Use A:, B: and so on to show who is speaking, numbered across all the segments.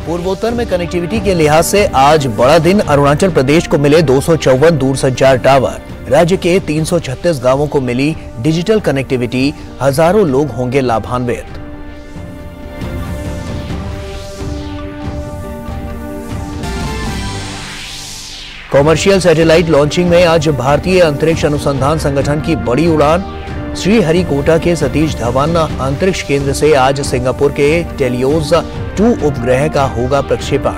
A: पूर्वोत्तर में कनेक्टिविटी के लिहाज से आज बड़ा दिन। अरुणाचल प्रदेश को मिले 254 दूरसंचार टावर। राज्य के 336 गांवों को मिली डिजिटल कनेक्टिविटी। हजारों लोग होंगे लाभान्वित। कॉमर्शियल सैटेलाइट लॉन्चिंग में आज भारतीय अंतरिक्ष अनुसंधान संगठन की बड़ी उड़ान। श्रीहरिकोटा के सतीश धवन अंतरिक्ष केंद्र से आज सिंगापुर के टेलियोस 2 उपग्रह का होगा प्रक्षेपण।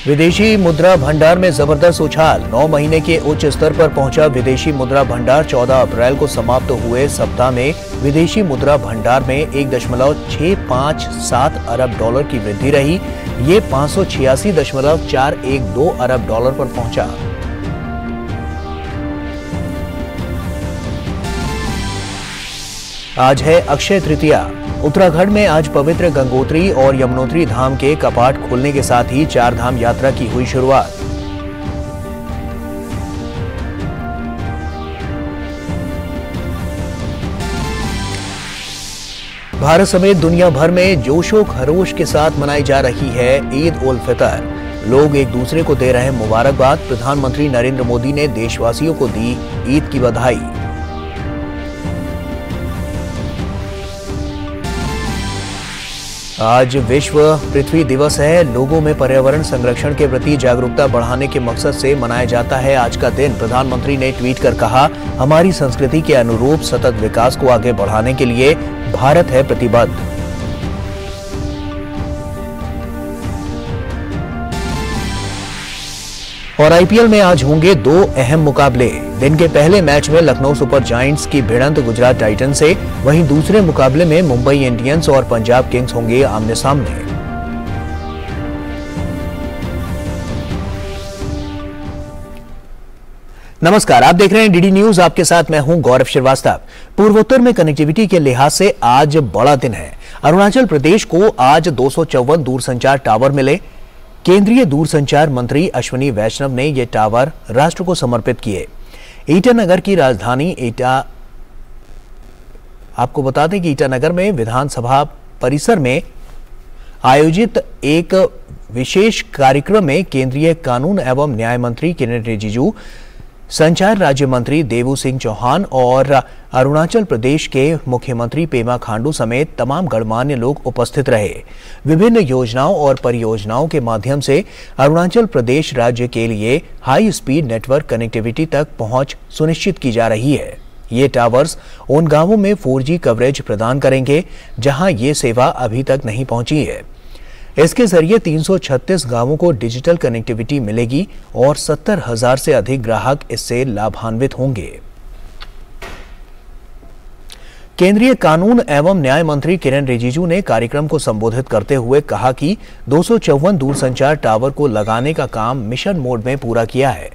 A: विदेशी मुद्रा भंडार में जबरदस्त उछाल। 9 महीने के उच्च स्तर पर पहुंचा विदेशी मुद्रा भंडार। 14 अप्रैल को समाप्त हुए सप्ताह में विदेशी मुद्रा भंडार में 1.657 अरब डॉलर की वृद्धि रही। ये 586.412 अरब डॉलर पर पहुंचा। आज है अक्षय तृतीया। उत्तराखंड में आज पवित्र गंगोत्री और यमुनोत्री धाम के कपाट खुलने के साथ ही 4 धाम यात्रा की हुई शुरुआत। भारत समेत दुनिया भर में जोशो खरोश के साथ मनाई जा रही है ईद उल फितर। लोग एक दूसरे को दे रहे मुबारकबाद। प्रधानमंत्री नरेंद्र मोदी ने देशवासियों को दी ईद की बधाई। आज विश्व पृथ्वी दिवस है। लोगों में पर्यावरण संरक्षण के प्रति जागरूकता बढ़ाने के मकसद से मनाया जाता है आज का दिन। प्रधानमंत्री ने ट्वीट कर कहा, हमारी संस्कृति के अनुरूप सतत विकास को आगे बढ़ाने के लिए भारत है प्रतिबद्ध। और आईपीएल में आज होंगे 2 अहम मुकाबले। दिन के पहले मैच में लखनऊ सुपर जायंट्स की भिड़ंत गुजरात टाइटंस से, वहीं दूसरे मुकाबले में मुंबई इंडियंस और पंजाब किंग्स होंगे आमने सामने। नमस्कार, आप देख रहे हैं डीडी न्यूज। आपके साथ मैं हूं गौरव श्रीवास्तव। पूर्वोत्तर में कनेक्टिविटी के लिहाज से आज बड़ा दिन है। अरुणाचल प्रदेश को आज 254 दूरसंचार टावर मिले। केंद्रीय दूरसंचार मंत्री अश्विनी वैष्णव ने ये टावर राष्ट्र को समर्पित किए। ईटानगर की राजधानी आपको बता दें कि ईटानगर में विधानसभा परिसर में आयोजित एक विशेष कार्यक्रम में केंद्रीय कानून एवं न्याय मंत्री किरेन रिजिजू, संचार राज्य मंत्री देवू सिंह चौहान और अरुणाचल प्रदेश के मुख्यमंत्री पेमा खांडू समेत तमाम गणमान्य लोग उपस्थित रहे। विभिन्न योजनाओं और परियोजनाओं के माध्यम से अरुणाचल प्रदेश राज्य के लिए हाई स्पीड नेटवर्क कनेक्टिविटी तक पहुंच सुनिश्चित की जा रही है। ये टावर्स उन गांवों में 4G कवरेज प्रदान करेंगे जहां ये सेवा अभी तक नहीं पहुंची है। इसके जरिए 336 गांवों को डिजिटल कनेक्टिविटी मिलेगी और 70,000 से अधिक ग्राहक इससे लाभान्वित होंगे। केंद्रीय कानून एवं न्याय मंत्री किरेन रिजिजू ने कार्यक्रम को संबोधित करते हुए कहा कि 254 दूरसंचार टावर को लगाने का काम मिशन मोड में पूरा किया है।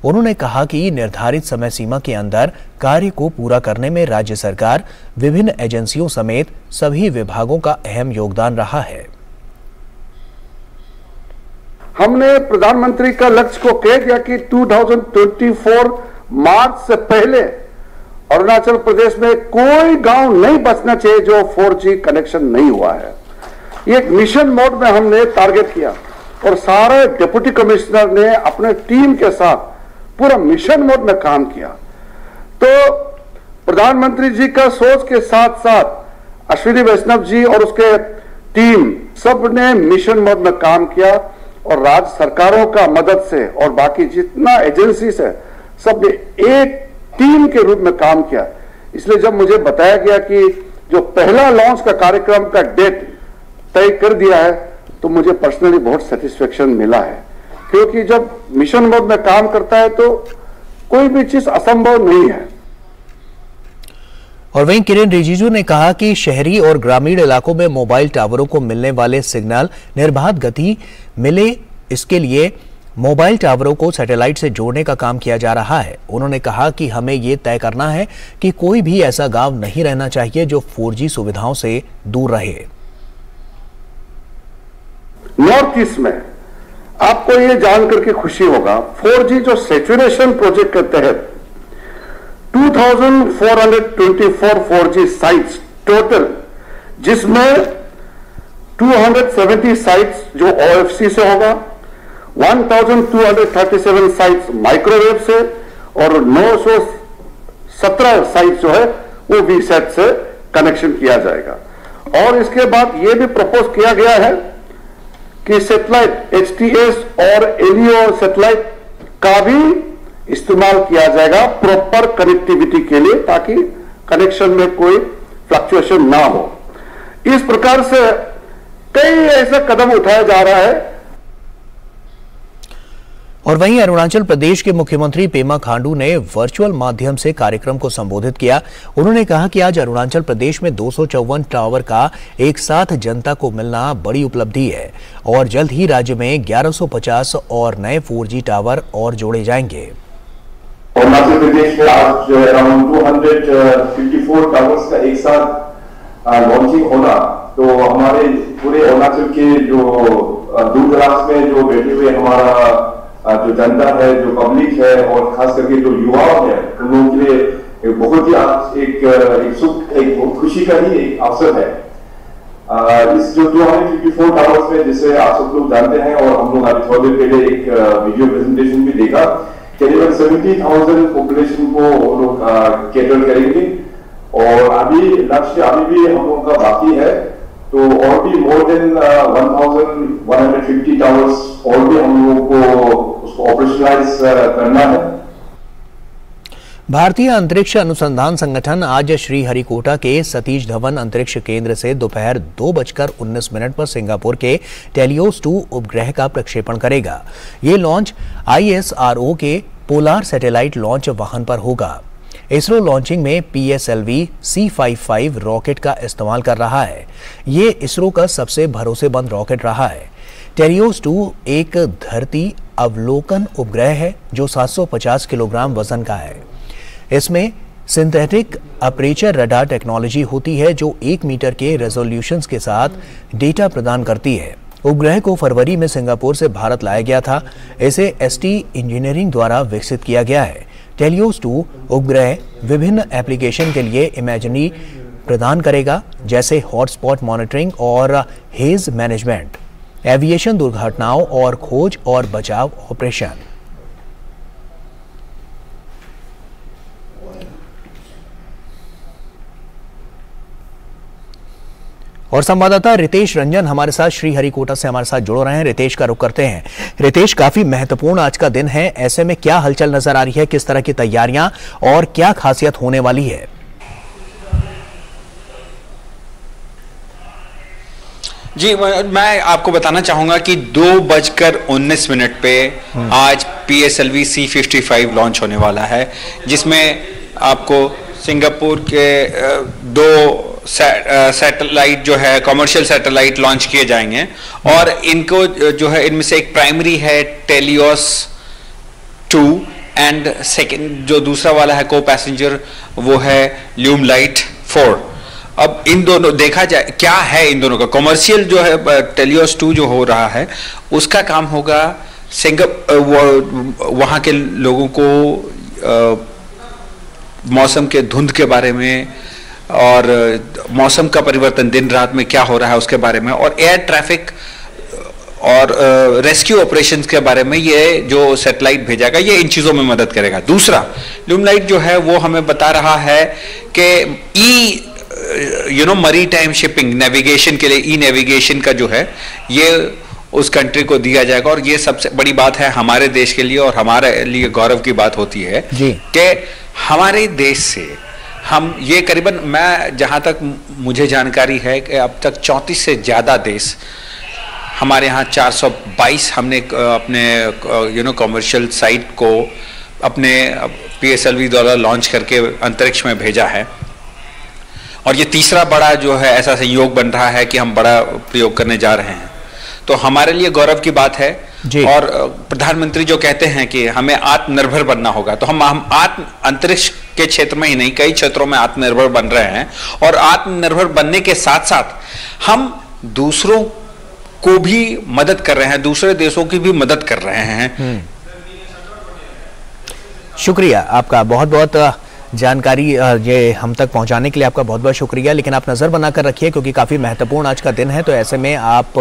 A: उन्होंने कहा कि निर्धारित समय सीमा के अंदर कार्य को पूरा करने में राज्य सरकार, विभिन्न एजेंसियों समेत सभी विभागों का अहम योगदान रहा है।
B: हमने प्रधानमंत्री का लक्ष्य को कह दिया कि 2024 मार्च से पहले अरुणाचल प्रदेश में कोई गांव नहीं बचना चाहिए जो 4G कनेक्शन नहीं हुआ है। ये एक मिशन मोड में हमने टारगेट किया और सारे डिप्टी कमिश्नर ने अपने टीम के साथ पूरा मिशन मोड में काम किया। तो प्रधानमंत्री जी का सोच के साथ साथ अश्विनी वैष्णव जी और उसके टीम सब ने मिशन मोड में काम किया और राज्य सरकारों का मदद से और बाकी जितना एजेंसीज है सब ने एक टीम के रूप में काम किया। इसलिए जब मुझे बताया गया कि जो पहला लॉन्च का कार्यक्रम का डेट तय कर दिया है तो मुझे पर्सनली बहुत सेटिस्फेक्शन मिला है, क्योंकि जब मिशन मोड में काम करता है तो कोई भी चीज असंभव नहीं है।
A: और वहीं किरेन रिजिजू ने कहा कि शहरी और ग्रामीण इलाकों में मोबाइल टावरों को मिलने वाले सिग्नल निर्बाध गति मिले, इसके लिए मोबाइल टावरों को सैटेलाइट से जोड़ने का काम किया जा रहा है। उन्होंने कहा कि हमें ये तय करना है कि कोई भी ऐसा गांव नहीं रहना चाहिए जो 4G सुविधाओं से दूर रहे।
B: नॉर्थ ईस्ट में आपको ये जान करके खुशी होगा, 4G जो सैचुरेशन प्रोजेक्ट के तहत 2424 4G साइट्स टोटल, जिसमें 270 साइट्स जो OFC से होगा, 1237 साइट्स माइक्रोवेव से और 917 साइट्स जो है वो वीसेट से कनेक्शन किया जाएगा। और इसके बाद यह भी प्रपोज किया गया है कि सैटेलाइट HTS और LEO सैटेलाइट का भी इस्तेमाल किया जाएगा प्रॉपर कनेक्टिविटी के लिए, ताकि कनेक्शन में कोई फ्लक्चुएशन ना हो। इस प्रकार से कई ऐसे कदम उठाया जा रहा है।
A: और वहीं अरुणाचल प्रदेश के मुख्यमंत्री पेमा खांडू ने वर्चुअल माध्यम से कार्यक्रम को संबोधित किया। उन्होंने कहा कि आज अरुणाचल प्रदेश में 254 टावर का एक साथ जनता को मिलना बड़ी उपलब्धि है और जल्द ही राज्य में 1150 और नए 4G टावर और जोड़े जाएंगे।
C: अरुणाचल प्रदेश में आज अराउंड 254 टावर्स का एक साथ लॉन्चिंग होना, तो हमारे पूरे अरुणाचल के जो दूर दराज में जो बैठे हुए हमारा जो जनता है, जो पब्लिक है और खास करके जो युवा है, उन लोगों के लिए बहुत ही आज एक सुख, एक खुशी का ही एक अवसर है। इस जो 254 टावर्स में, जिसे आप सब लोग जानते हैं और हम लोग अभी थोड़ी देर पहले एक वीडियो प्रेजेंटेशन भी देखा, करीबन 70,000 पॉपुलेशन को वो लोग कैटर करेंगे और अभी लक्ष्य अभी भी हम लोगों का बाकी है, तो और भी मोर देन 1150 टावर्स और भी हम लोगों को उसको ऑपरेशनलाइज करना है।
A: भारतीय अंतरिक्ष अनुसंधान संगठन आज श्रीहरिकोटा के सतीश धवन अंतरिक्ष केंद्र से दोपहर 2:19 पर सिंगापुर के टेलियोस 2 उपग्रह का प्रक्षेपण करेगा। ये लॉन्च ISRO के पोलार सैटेलाइट लॉन्च वाहन पर होगा। इसरो लॉन्चिंग में PSLV C55 रॉकेट का इस्तेमाल कर रहा है। ये इसरो का सबसे भरोसेमंद रॉकेट रहा है। टेलियोस 2 एक धरती अवलोकन उपग्रह है जो 750 किलोग्राम वजन का है। इसमें सिंथेटिक अपर्चर रडार टेक्नोलॉजी होती है जो 1 मीटर के रेजोल्यूशन के साथ डेटा प्रदान करती है। उपग्रह को फरवरी में सिंगापुर से भारत लाया गया था। इसे ST इंजीनियरिंग द्वारा विकसित किया गया है। टेलियोस 2 उपग्रह विभिन्न एप्लीकेशन के लिए इमेजरी प्रदान करेगा, जैसे हॉटस्पॉट मॉनिटरिंग और हेज मैनेजमेंट, एविएशन दुर्घटनाओं और खोज और बचाव ऑपरेशन। और संवाददाता रितेश रंजन हमारे साथ श्रीहरिकोटा से हमारे साथ जुड़ रहे हैं। रितेश का रुख करते हैं। रितेश, काफी महत्वपूर्ण आज का दिन है, ऐसे में क्या हलचल नजर आ रही है, किस तरह की तैयारियां और क्या खासियत होने वाली है?
D: जी, मैं आपको बताना चाहूंगा कि 2:19 पे आज PSLV C55 लॉन्च होने वाला है, जिसमें आपको सिंगापुर के 2 सैटेलाइट जो है कमर्शियल सैटेलाइट लॉन्च किए जाएंगे और इनको जो है इनमें से एक प्राइमरी है टेलियोस 2 एंड सेकंड जो दूसरा वाला है को पैसेंजर वो है ल्यूमलाइट 4। अब इन दोनों देखा जाए क्या है, इन दोनों का कमर्शियल जो है टेलियोस 2 जो हो रहा है उसका काम होगा वहाँ के लोगों को मौसम के धुंध के बारे में और मौसम का परिवर्तन दिन रात में क्या हो रहा है उसके बारे में और एयर ट्रैफिक और रेस्क्यू ऑपरेशंस के बारे में ये जो सैटेलाइट भेजागा ये इन चीज़ों में मदद करेगा। दूसरा ल्यूमलाइट जो है वो हमें बता रहा है कि मरी टाइम शिपिंग नेविगेशन के लिए ई नेविगेशन का जो है ये उस कंट्री को दिया जाएगा और ये सबसे बड़ी बात है हमारे देश के लिए और हमारे लिए गौरव की बात होती है कि हमारे देश से हम ये करीबन मैं जहाँ तक मुझे जानकारी है कि अब तक 34 से ज़्यादा देश हमारे यहाँ 422 हमने अपने कमर्शियल साइट को अपने PSLV द्वारा लॉन्च करके अंतरिक्ष में भेजा है और ये तीसरा बड़ा जो है ऐसा संयोग बन रहा है कि हम बड़ा प्रयोग करने जा रहे हैं, तो हमारे लिए गौरव की बात है। और प्रधानमंत्री जो कहते हैं कि हमें आत्मनिर्भर बनना होगा, तो हम अंतरिक्ष के क्षेत्र में ही नहीं कई क्षेत्रों में आत्मनिर्भर बन रहे हैं और आत्मनिर्भर बनने के साथ साथ हम दूसरों को भी मदद कर रहे हैं, दूसरे देशों की भी मदद कर रहे हैं।
A: शुक्रिया आपका बहुत बहुत जानकारी ये हम तक पहुंचाने के लिए आपका बहुत बहुत शुक्रिया। लेकिन आप नज़र बनाकर रखिए क्योंकि काफ़ी महत्वपूर्ण आज का दिन है, तो ऐसे में आप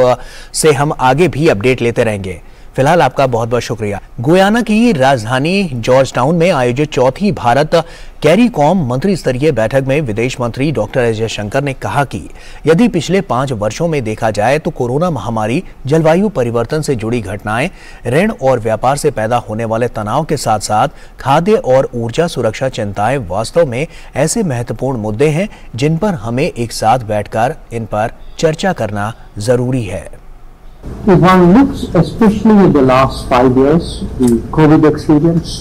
A: से हम आगे भी अपडेट लेते रहेंगे। फिलहाल आपका बहुत बहुत शुक्रिया। गुयाना की राजधानी जॉर्ज टाउन में आयोजित चौथी भारत कैरीकॉम मंत्री स्तरीय बैठक में विदेश मंत्री डॉक्टर एस जयशंकर ने कहा कि यदि पिछले 5 वर्षों में देखा जाए तो कोरोना महामारी, जलवायु परिवर्तन से जुड़ी घटनाएं, ऋण और व्यापार से पैदा होने वाले तनाव के साथ साथ खाद्य और ऊर्जा सुरक्षा चिंताएं वास्तव में ऐसे महत्वपूर्ण मुद्दे हैं जिन पर हमें एक साथ बैठकर इन पर चर्चा करना जरूरी है।
E: If one looks especially at the last 5 years, the COVID experience,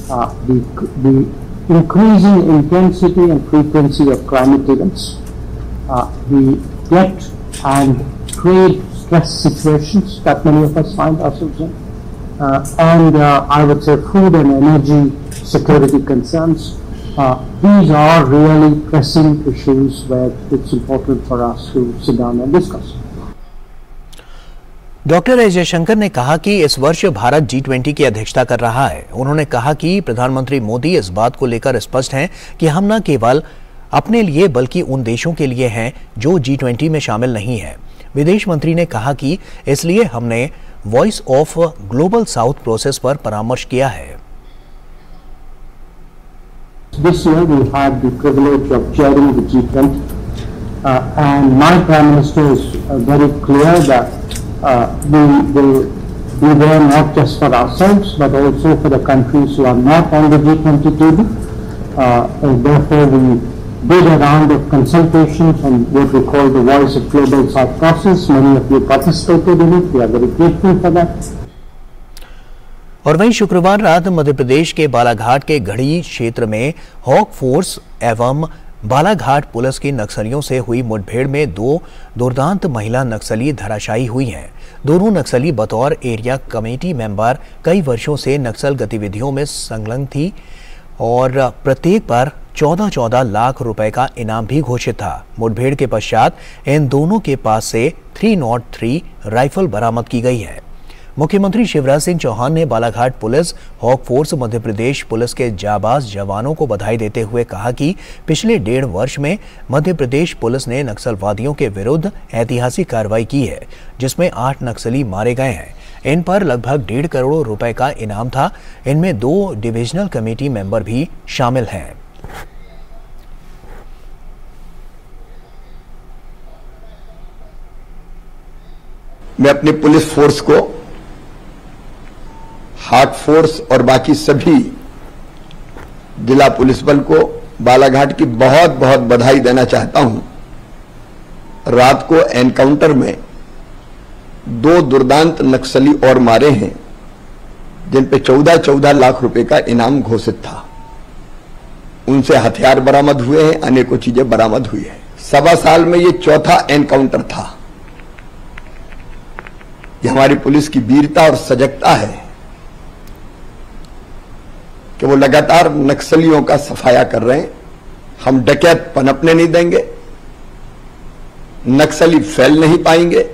E: the increasing intensity and frequency of climate events, the debt and trade stress situations that many of us find ourselves in, and I would say food and energy security concerns, these are really pressing issues where it's important for us to sit down and discuss.
A: Doctor S Jaishankar ने कहा कि इस वर्ष Bharat G20 की अध्यक्षता कर रहा है। उन्होंने कहा कि प्रधानमंत्री मोदी इस बात को लेकर स्पष्ट हैं कि हम न केवल अपने लिए बल्कि उन देशों के लिए हैं जो G20 में शामिल नहीं है। विदेश मंत्री ने कहा कि इसलिए हमने voice of global south process पर परामर्श किया है।
E: This year we had the privilege of chairing the G20, and my Prime Minister is very clear that we will be there not just for ourselves but also for the countries who are not on the G20 table. Therefore, we did a round of consultations on what we call the Voice of Global South process. Many of you participated in it. We are very grateful for that.
A: और वहीं शुक्रवार रात मध्य प्रदेश के बालाघाट के गढ़ी क्षेत्र में hoc force एवं Balaghat police की नक्सलियों से हुई मुठभेड़ में 2 दुर्दांत महिला नक्सली धराशायी हुई हैं। दोनों नक्सली बतौर एरिया कमेटी मेंबर कई वर्षों से नक्सल गतिविधियों में संलग्न थी और प्रत्येक पर 14-14 लाख रुपए का इनाम भी घोषित था। मुठभेड़ के पश्चात इन दोनों के पास से 303 राइफल बरामद की गई है। मुख्यमंत्री शिवराज सिंह चौहान ने Balaghat police, hoc force, Madhya Pradesh police के जाबाज जवानों को बधाई देते हुए कहा कि पिछले 1.5 वर्ष में मध्य प्रदेश पुलिस ने नक्सलवादियों के विरुद्ध ऐतिहासिक कार्रवाई की है, जिसमें 8 नक्सली मारे गए हैं। इन पर लगभग 1.5 करोड़ रुपए का इनाम था। इनमें 2 डिविजनल कमेटी मेंबर भी शामिल हैं।
F: मैं अपनी पुलिस फोर्स को, हॉक फोर्स और बाकी सभी जिला पुलिस बल को बालाघाट की बहुत बहुत बधाई देना चाहता हूं। रात को एनकाउंटर में 2 दुर्दांत नक्सली और मारे हैं, जिन पे 14-14 लाख रुपए का इनाम घोषित था। उनसे हथियार बरामद हुए हैं, अनेकों चीजें बरामद हुई है। 1.25 साल में ये चौथा एनकाउंटर था। ये हमारी पुलिस की वीरता और सजगता है कि वो लगातार नक्सलियों का सफाया कर रहे हैं। हम डकैत पनपने नहीं देंगे, नक्सली फैल नहीं पाएंगे।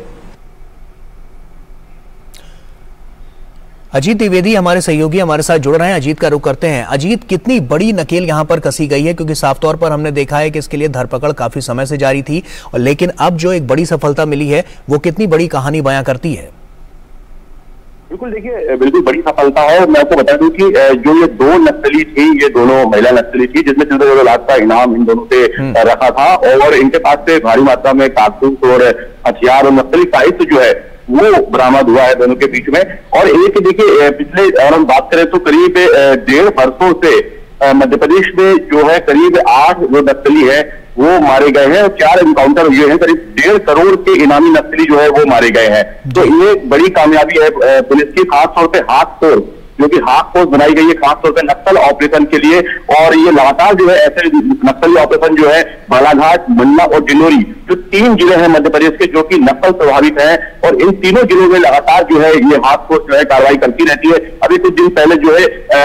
A: अजीत द्विवेदी हमारे सहयोगी हमारे साथ जुड़ रहे हैं। अजीत का रुख करते हैं। अजीत, कितनी बड़ी नकेल यहां पर कसी गई है, क्योंकि साफ तौर पर हमने देखा है कि इसके लिए धरपकड़ काफी समय से जारी थी, और लेकिन अब जो एक बड़ी सफलता मिली है वो कितनी बड़ी कहानी बयां करती है?
G: बिल्कुल, देखिए, बिल्कुल बड़ी सफलता है। और मैं आपको बता दूं कि जो ये 2 नक्सली थी, ये दोनों महिला नक्सली थी, जिसमें 14 लाख का इनाम इन दोनों से रखा था, और इनके पास से भारी मात्रा में कारतूस और हथियार और नक्सली साहित्य जो है वो बरामद हुआ है दोनों के बीच में। और एक देखिए, पिछले अगर हम बात करें तो करीब 1.5 वर्षों से मध्य प्रदेश में जो है करीब 8 जो नक्सली है वो मारे गए हैं, और 4 एनकाउंटर हुए हैं। करीब 1.5 करोड़ के इनामी नक्सली जो है वो मारे गए हैं। तो ये बड़ी कामयाबी है पुलिस की, खासतौर पे हॉक फोर्स, जो कि हॉक फोर्स बनाई गई है खासतौर पे नक्सल ऑपरेशन के लिए। और ये लगातार जो है ऐसे नक्सली ऑपरेशन जो है बालाघाट, मंडला और डिंडोरी, जो 3 जिले हैं मध्य प्रदेश के जो कि नक्सल प्रभावित हैं, और इन तीनों जिलों में लगातार जो है ये हॉक फोर्स जो है कार्रवाई करती रहती है। अभी कुछ दिन पहले जो है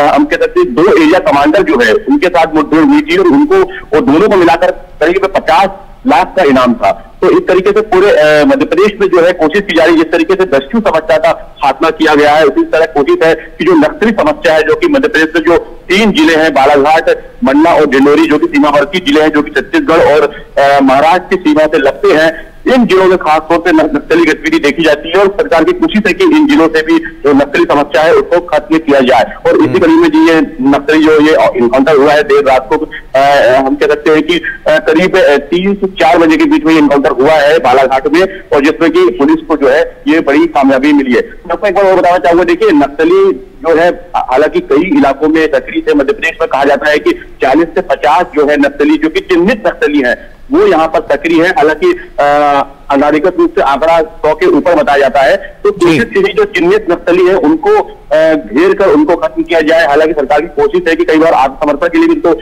G: हम कहते थे 2 एरिया कमांडर जो है उनके साथ मुठभेड़ हुई थी, और उनको और दोनों को मिलाकर करीब 50 लाख का इनाम था। तो इस तरीके से पूरे मध्य प्रदेश में जो है कोशिश की जा रही है, जिस तरीके से दस्यु समस्या का खात्मा किया गया है, उसी तरह कोशिश है कि जो नक्सली समस्या है, जो कि मध्य प्रदेश में जो 3 जिले हैं, बालाघाट, मंडला और डिंडोरी, जो कि सीमावर्ती जिले हैं, जो कि छत्तीसगढ़ और महाराष्ट्र की सीमा से लगते हैं, इन जिलों में खासतौर पर नक्सली गतिविधि देखी जाती है और सरकार की कोशिश है कि इन जिलों से भी जो नक्सली समस्या है उसको खत्म किया जाए। और इसी कड़ी में जी ये नक्सली जो ये इनकाउंटर हुआ है देर रात को, हम कह सकते हैं कि करीब 3 से 4 बजे के बीच में इनकाउंटर हुआ है बालाघाट में, और जिसमें कि पुलिस को जो है ये बड़ी कामयाबी मिली है। मैं आपको एक बार और बताना चाहूंगा, देखिए नक्सली जो है हालांकि कई इलाकों में सक्रिय है, मध्य प्रदेश में कहा जाता है कि 40 से 50 जो है नक्सली, जो कि चिन्हित नक्सली है, वो यहाँ पर सक्रिय है। हालांकि अधिकारिक रूप से आंकड़ा 100 के ऊपर बताया जाता है। तो कोशिश जो चिन्हित नक्सली है उनको घेर कर उनको खत्म किया जाए। हालांकि सरकार की कोशिश है कि कई बार आत्मसमर्पण के लिए भी उनको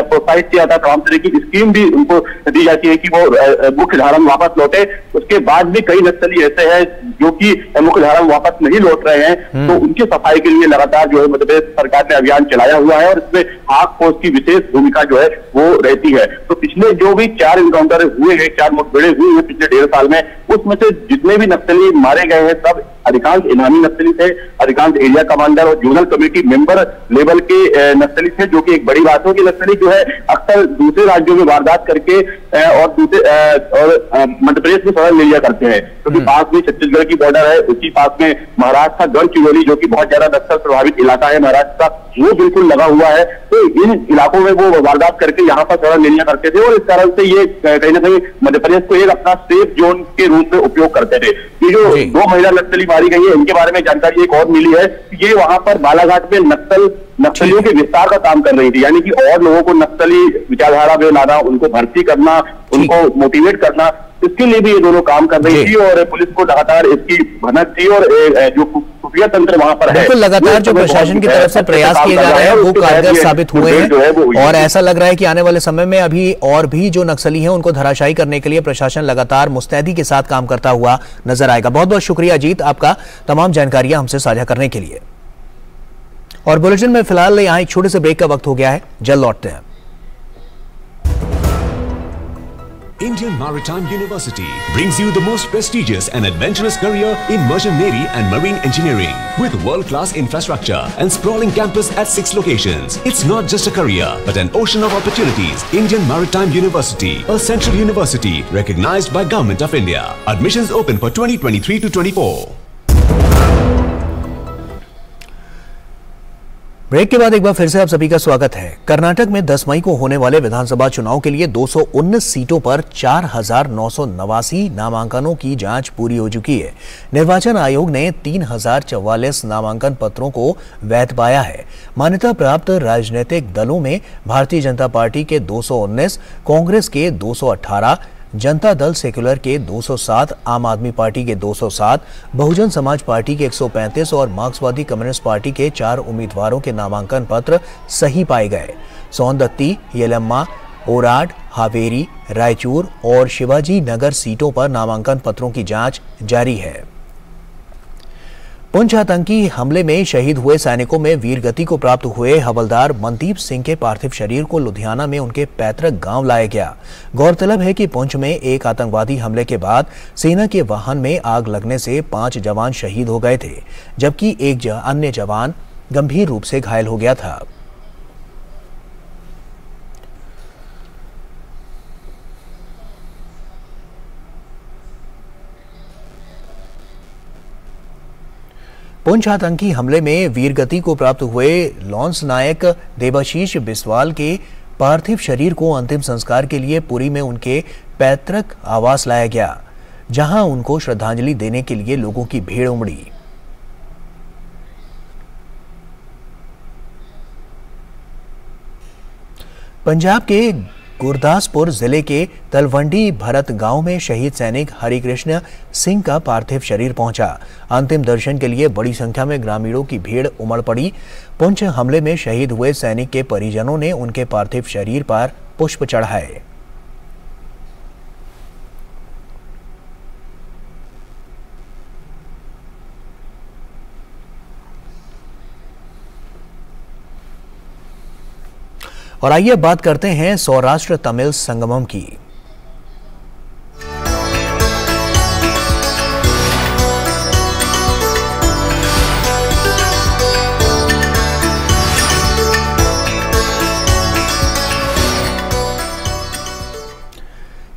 G: प्रोत्साहित किया जाता है, तमाम तरह की स्कीम भी उनको दी जाती है कि वो मुख्य धारा में वापस लौटे। उसके बाद भी कई नक्सली ऐसे हैं जो कि मुख्य धारा में वापस नहीं लौट रहे हैं, तो उनकी सफाई के लिए लगातार जो है मध्य प्रदेश सरकार ने अभियान चलाया हुआ है और इसमें टास्क फोर्स की विशेष भूमिका जो है वो रहती है। तो पिछले जो भी 4 इनकाउंटर हुए हैं, 4 मुठभेड़ें हुई हैं पिछले 1.5 साल में, उसमें से जितने भी नक्सली मारे गए हैं सब अधिकांश इनामी नक्सली थे, अधिकांश एरिया कमांडर और जोनल कमेटी मेंबर लेवल के नक्सली थे, जो कि एक बड़ी बात है कि नक्सली जो है अक्सर दूसरे राज्यों में वारदात करके और मध्य प्रदेश में सदर लिया करते हैं, क्योंकि पास में छत्तीसगढ़ की बॉर्डर है, उसी पास में महाराष्ट्र का गढ़चिरौली जो कि बहुत ज्यादा नक्सल प्रभावित इलाका है महाराष्ट्र का, वो बिल्कुल लगा हुआ है। तो इन इलाकों में वो वारदात करके यहाँ पर सदर लिया करते थे और इस कारण से ये कहीं ना कहीं मध्य प्रदेश को एक अपना सेफ जोन के रूप में उपयोग करते थे। ये जो 2 महिला नक्सली मारी गई है, इनके बारे में जानकारी एक और मिली है कि ये वहां पर बालाघाट में नक्सलियों के विस्तार का काम कर रही थी, यानी कि और लोगों को नक्सली विचारधारा में लाना, उनको भर्ती करना, उनको मोटिवेट करना, इसके लिए भी ये दोनों काम कर रही थी और पुलिस को लगातार इसकी भनक थी और जो खुफिया तंत्र वहां पर है,
A: बिल्कुल लगातार जो प्रशासन की तरफ से प्रयास किए जा रहे हैं वो कारगर साबित हुए हैं और ऐसा लग रहा है कि आने वाले समय में अभी और भी जो नक्सली हैं उनको धराशायी करने के लिए प्रशासन लगातार मुस्तैदी के साथ काम करता हुआ नजर आएगा। बहुत बहुत शुक्रिया अजीत आपका तमाम जानकारियां हमसे साझा करने के लिए। और बुलेटिन में फिलहाल यहाँ एक छोटे से ब्रेक का वक्त हो गया है, जल्द लौटते हैं।
H: Indian Maritime University brings you the most prestigious and adventurous career in merchant navy and marine engineering with world-class infrastructure and sprawling campus at 6 locations. It's not just a career but an ocean of opportunities. Indian Maritime University, a central university recognized by Government of India. Admissions open for 2023 to 24.
A: Break के बाद एक बार फिर से आप सभी का स्वागत है। कर्नाटक में 10 मई को होने वाले विधानसभा चुनाव के लिए 219 सीटों पर 4,989 नामांकनों की जांच पूरी हो चुकी है। निर्वाचन आयोग ने 3,044 नामांकन पत्रों को वैध पाया है। मान्यता प्राप्त राजनीतिक दलों में भारतीय जनता पार्टी के 219, कांग्रेस के 218, जनता दल सेक्युलर के 207, आम आदमी पार्टी के 207, बहुजन समाज पार्टी के 135 और मार्क्सवादी कम्युनिस्ट पार्टी के 4 उम्मीदवारों के नामांकन पत्र सही पाए गए। सोनदत्ती, येलम्मा, ओराड, हावेरी, रायचूर और शिवाजी नगर सीटों पर नामांकन पत्रों की जांच जारी है। पुंछ आतंकी हमले में शहीद हुए सैनिकों में वीर गति को प्राप्त हुए हवलदार मनदीप सिंह के पार्थिव शरीर को लुधियाना में उनके पैतृक गांव लाया गया। गौरतलब है कि पुंछ में एक आतंकवादी हमले के बाद सेना के वाहन में आग लगने से 5 जवान शहीद हो गए थे, जबकि एक अन्य जवान गंभीर रूप से घायल हो गया था। पुंछ आतंकी हमले में वीरगति को प्राप्त हुए लॉन्स नायक देवाशीष बिस्वाल के पार्थिव शरीर को अंतिम संस्कार के लिए पुरी में उनके पैतृक आवास लाया गया, जहां उनको श्रद्धांजलि देने के लिए लोगों की भीड़ उमड़ी। पंजाब के गुरदासपुर जिले के तलवंडी भरत गांव में शहीद सैनिक हरिकृष्ण सिंह का पार्थिव शरीर पहुंचा। अंतिम दर्शन के लिए बड़ी संख्या में ग्रामीणों की भीड़ उमड़ पड़ी। पुंछ हमले में शहीद हुए सैनिक के परिजनों ने उनके पार्थिव शरीर पर पुष्प चढ़ाए। और आइए बात करते हैं सौराष्ट्र तमिल संगमम की।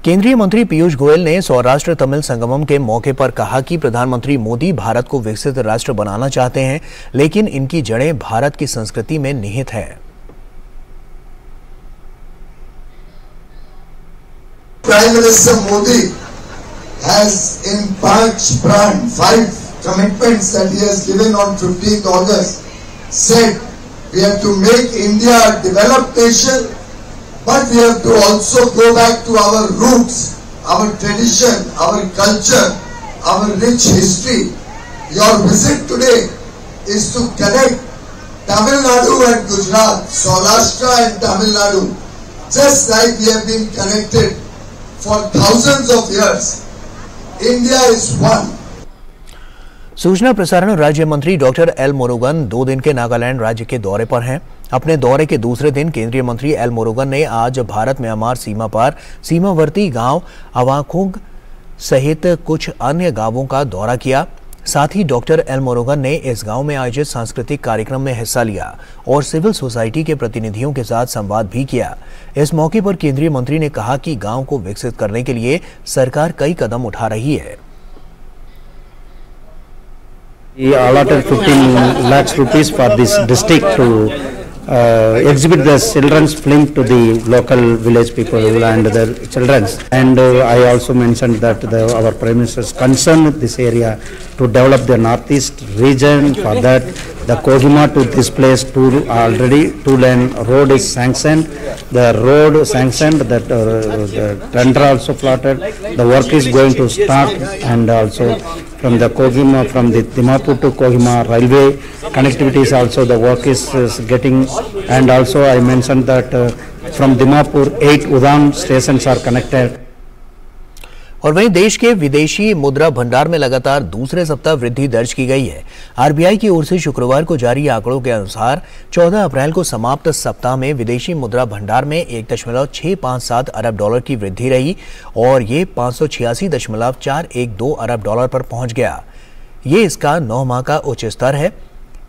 A: केंद्रीय मंत्री पीयूष गोयल ने सौराष्ट्र तमिल संगमम के मौके पर कहा कि प्रधानमंत्री मोदी भारत को विकसित राष्ट्र बनाना चाहते हैं, लेकिन इनकी जड़ें भारत की संस्कृति में निहित हैं।
I: Prime Minister Modi has in 5 commitments that he has given on 15th August said we have to make India a developed nation, but we have to also go back to our roots, our tradition, our culture, our rich history. Your visit today is to connect Tamil Nadu and Gujarat, Saurashtra and Tamil Nadu, just like we have been connected for thousands of years. India is one.
A: सूचना प्रसारण राज्य मंत्री doctor L Murugan 2 दिन के नागालैंड राज्य के दौरे पर हैं। अपने दौरे के दूसरे दिन केंद्रीय मंत्री एल मुरुगन ने आज भारत म्यांमार सीमा पार सीमावर्ती गांव अवाखुंग सहित कुछ अन्य गांवों का दौरा किया। साथ ही डॉक्टर एल मुरुगन ने इस गांव में आयोजित सांस्कृतिक कार्यक्रम में हिस्सा लिया और सिविल सोसाइटी के प्रतिनिधियों के साथ संवाद भी किया। इस मौके पर केंद्रीय मंत्री ने कहा कि गांव को विकसित करने के लिए सरकार कई कदम उठा रही है।
J: We allotted 15 lakhs rupees for this district to exhibit the children's film to the local village people and their children's. And I also mentioned that our Prime Minister's concerned with this area to develop the northeast region. For that, the Kohima to this place already 2-lane road is sanctioned. The road sanctioned, that the tender also plotted. The work is going to start, and also from the Kohima, from the Dimapur to Kohima railway connectivity is also the work is getting, and also I mentioned that from Dimapur 8 Udam stations are connected.
A: और वहीं देश के विदेशी मुद्रा भंडार में लगातार दूसरे सप्ताह वृद्धि दर्ज की गई है। आरबीआई की ओर से शुक्रवार को जारी आंकड़ों के अनुसार 14 अप्रैल को समाप्त सप्ताह में विदेशी मुद्रा भंडार में 1.657 अरब डॉलर की वृद्धि रही और ये 586.412 अरब डॉलर पर पहुंच गया। ये इसका 9 माह का उच्च स्तर है।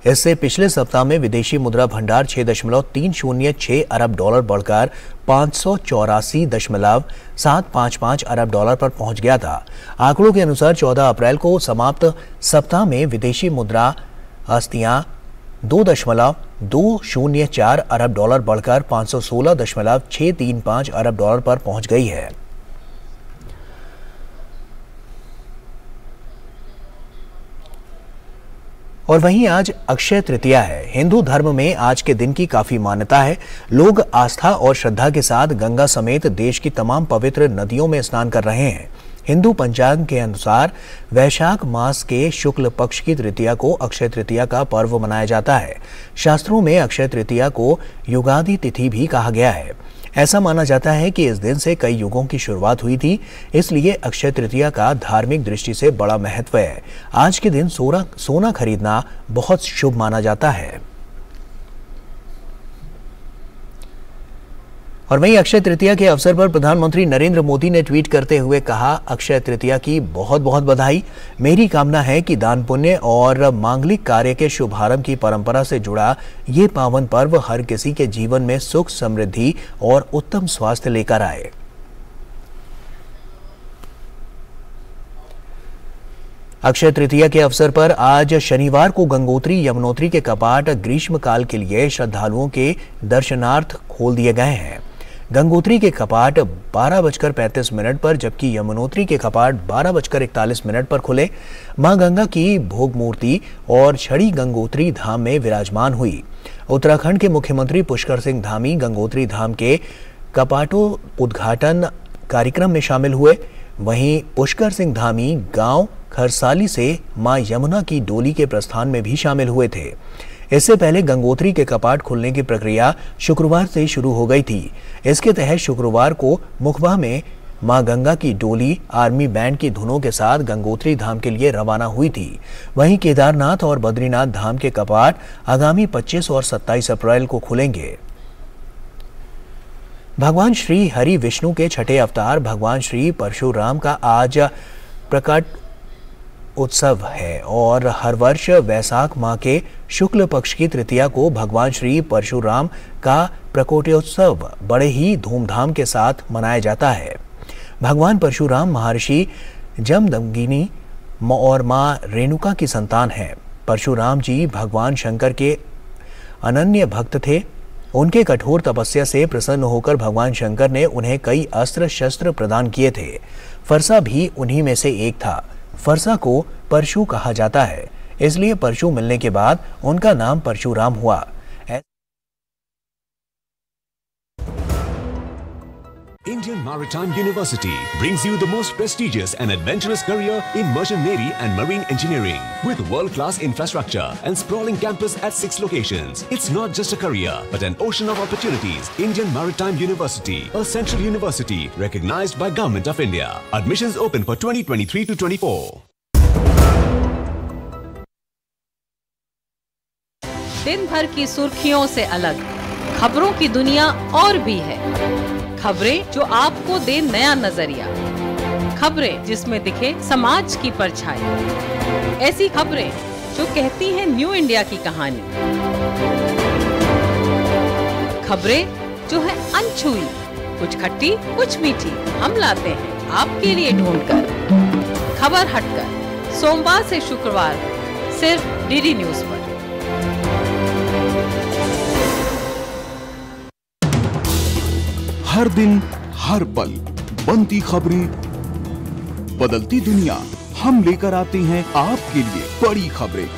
A: इससे पिछले सप्ताह में विदेशी मुद्रा भंडार 6.306 अरब डॉलर बढ़कर 584.755 अरब डॉलर पर पहुंच गया था। आंकड़ों के अनुसार 14 अप्रैल को समाप्त सप्ताह में विदेशी मुद्रा अस्थियां 2.204 अरब डॉलर बढ़कर 516.635 अरब डॉलर पर पहुंच गई है। और वहीं आज अक्षय तृतीया है। हिंदू धर्म में आज के दिन की काफी मान्यता है। लोग आस्था और श्रद्धा के साथ गंगा समेत देश की तमाम पवित्र नदियों में स्नान कर रहे हैं। हिंदू पंचांग के अनुसार वैशाख मास के शुक्ल पक्ष की तृतीया को अक्षय तृतीया का पर्व मनाया जाता है। शास्त्रों में अक्षय तृतीया को युगादि तिथि भी कहा गया है। ऐसा माना जाता है कि इस दिन से कई युगों की शुरुआत हुई थी, इसलिए अक्षय तृतीया का धार्मिक दृष्टि से बड़ा महत्व है। आज के दिन सोना खरीदना बहुत शुभ माना जाता है। और वहीं अक्षय तृतीया के अवसर पर प्रधानमंत्री नरेंद्र मोदी ने ट्वीट करते हुए कहा, अक्षय तृतीया की बहुत बहुत बधाई। मेरी कामना है कि दान पुण्य और मांगलिक कार्य के शुभारंभ की परंपरा से जुड़ा ये पावन पर्व हर किसी के जीवन में सुख, समृद्धि और उत्तम स्वास्थ्य लेकर आए। अक्षय तृतीया के अवसर पर आज शनिवार को गंगोत्री यमुनोत्री के कपाट ग्रीष्मकाल के लिए श्रद्धालुओं के दर्शनार्थ खोल दिए गए हैं। गंगोत्री के कपाट 12:35 पर जबकि यमुनोत्री के कपाट 12:41 पर खुले। मां गंगा की भोग मूर्ति और छड़ी गंगोत्री धाम में विराजमान हुई। उत्तराखंड के मुख्यमंत्री पुष्कर सिंह धामी गंगोत्री धाम के कपाटों उद्घाटन कार्यक्रम में शामिल हुए। वहीं पुष्कर सिंह धामी गांव खरसाली से मां यमुना की डोली के प्रस्थान में भी शामिल हुए थे। इससे पहले गंगोत्री के कपाट खुलने की प्रक्रिया शुक्रवार से शुरू हो गई थी। इसके तहत शुक्रवार को मुखबा में मां गंगा की डोली आर्मी बैंड की धुनों के साथ गंगोत्री धाम के लिए रवाना हुई थी। वहीं केदारनाथ और बद्रीनाथ धाम के कपाट आगामी 25 और 27 अप्रैल को खुलेंगे। भगवान श्री हरि विष्णु के छठे अवतार भगवान श्री परशुराम का आज प्रकट उत्सव है और हर वर्ष वैशाख माह के शुक्ल पक्ष की तृतीया को भगवान श्री परशुराम का प्रकोटोत्सव बड़े ही धूमधाम के साथ मनाया जाता है। भगवान परशुराम महर्षि जमदग्नि और मां रेणुका की संतान हैं। परशुराम जी भगवान शंकर के अनन्य भक्त थे। उनके कठोर तपस्या से प्रसन्न होकर भगवान शंकर ने उन्हें कई अस्त्र शस्त्र प्रदान किए थे। फरसा भी उन्हीं में से एक था। फरसा को परशु कहा जाता है, इसलिए परशु मिलने के बाद उनका नाम परशुराम हुआ।
H: Indian Maritime University brings you the most prestigious and adventurous career in merchant navy and marine engineering with world-class infrastructure and sprawling campus at 6 locations. It's not just a career but an ocean of opportunities. Indian Maritime University, a central university recognized by Government of India. Admissions open for 2023 to 24.
K: दिन भर की सुर्खियों से अलग खबरों की दुनिया और भी है। खबरें जो आपको दे नया नजरिया, खबरें जिसमें दिखे समाज की परछाई, ऐसी खबरें जो कहती हैं न्यू इंडिया की कहानी, खबरें जो है अनछुई, कुछ खट्टी कुछ मीठी, हम लाते हैं आपके लिए ढूंढकर। खबर हटकर सोमवार से शुक्रवार सिर्फ डीडी न्यूज पर।
L: हर दिन हर पल बनती खबरें, बदलती दुनिया, हम लेकर आते हैं आपके लिए बड़ी खबरें,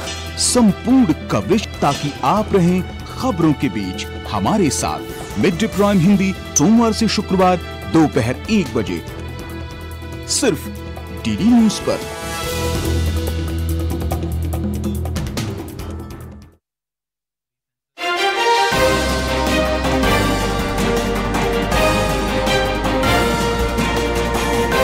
L: संपूर्ण कवरेज ताकि आप रहें खबरों के बीच हमारे साथ। मिड डे प्राइम हिंदी सोमवार से शुक्रवार दोपहर 1 बजे सिर्फ डीडी न्यूज पर।